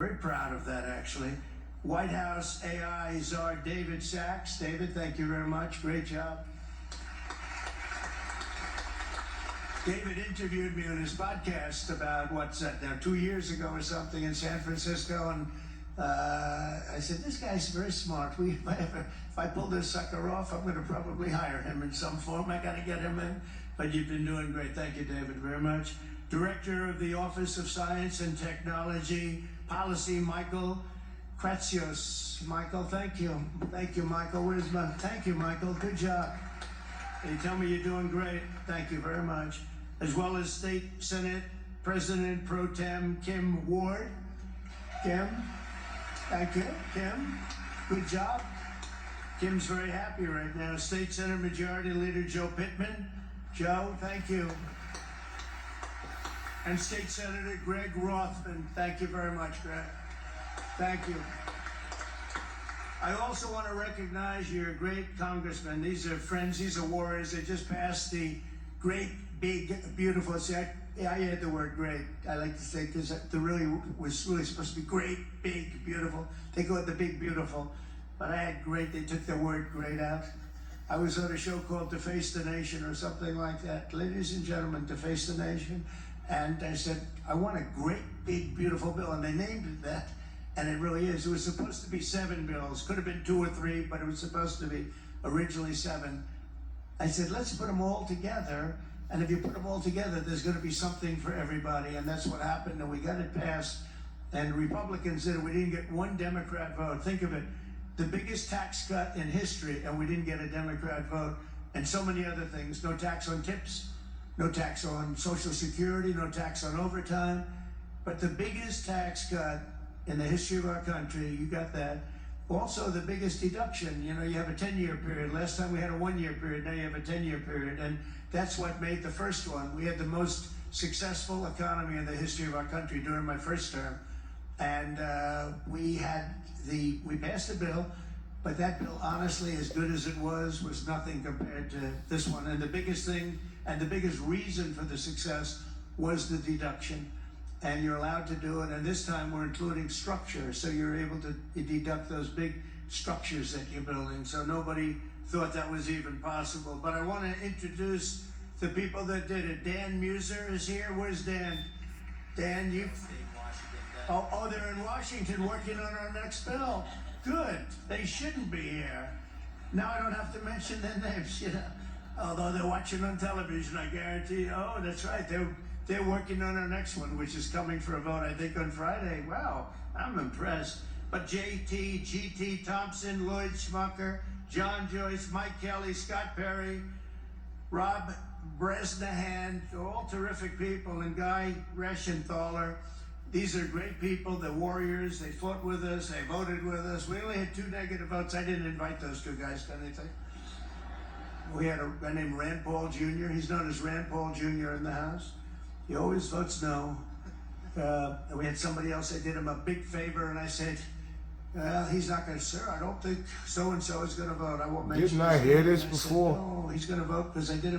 Very proud of that, actually. White House AI czar David Sachs. David, thank you very much. Great job. David interviewed me on his podcast about, what's that now, 2 years ago or something in San Francisco, and I said, this guy's very smart. If I pull this sucker off, I'm going to probably hire him in some form. I got to get him in. But you've been doing great. Thank you, David, very much. Director of the Office of Science and Technology Policy, Michael Kratsios. Michael, thank you. Thank you, Michael. Thank you, Michael. Good job. They tell me you're doing great. Thank you very much. As well as State Senate President Pro Tem Kim Ward. Kim, thank you. Kim, good job. Kim's very happy right now. State Senate Majority Leader Joe Pittman. Joe, thank you. And State Senator Greg Rothman. Thank you very much, Greg. Thank you. I also want to recognize your great congressmen. These are friends, these are warriors. They just passed the great, big, beautiful. See, I add the word great. I like to say, because the really was really supposed to be great, big, beautiful. They call it the big, beautiful. But I had great, they took the word great out. I was on a show called To Face the Nation or something like that. Ladies and gentlemen, To Face the Nation. And I said, I want a great, big, beautiful bill. And they named it that. And it really is. It was supposed to be 7 bills. Could have been 2 or 3, but it was supposed to be originally 7. I said, let's put them all together. And if you put them all together, there's going to be something for everybody. And that's what happened. And we got it passed. And Republicans did it. We didn't get one Democrat vote. Think of it. The biggest tax cut in history, and we didn't get a Democrat vote. And so many other things. No tax on tips. No tax on Social Security. No tax on overtime. But the biggest tax cut in the history of our country, you got that. Also, the biggest deduction, you know, you have a 10-year period. Last time we had a 1-year period, now you have a 10-year period. And that's what made the first one. We had the most successful economy in the history of our country during my first term. And we passed a bill, but that bill, honestly, as good as it was nothing compared to this one. And the biggest thing, and the biggest reason for the success was the deduction. And you're allowed to do it, and this time we're including structure, so you're able to deduct those big structures that you're building. So nobody thought that was even possible. But I want to introduce the people that did it. Dan Muser is here. Where's Dan? Dan, you? Oh, they're in Washington working on our next bill. Good. They shouldn't be here. Now I don't have to mention their names, you know. Although they're watching on television, I guarantee. Oh, that's right. They're working on our next one, which is coming for a vote, I think, on Friday. Wow, I'm impressed. But JT, GT Thompson, Lloyd Schmucker, John Joyce, Mike Kelly, Scott Perry, Rob Bresnahan, all terrific people, and Guy Reschenthaler. These are great people, they're warriors. They fought with us, they voted with us. We only had 2 negative votes. I didn't invite those 2 guys to anything. We had a guy named Rand Paul Jr. He's known as Rand Paul Jr. in the House. He always votes no. We had somebody else, I did him a big favor, and I said, well, he's not going to, sir, I don't think so-and-so is going to vote. I won't mention. Didn't I hear this before? No, he's going to vote because I did him a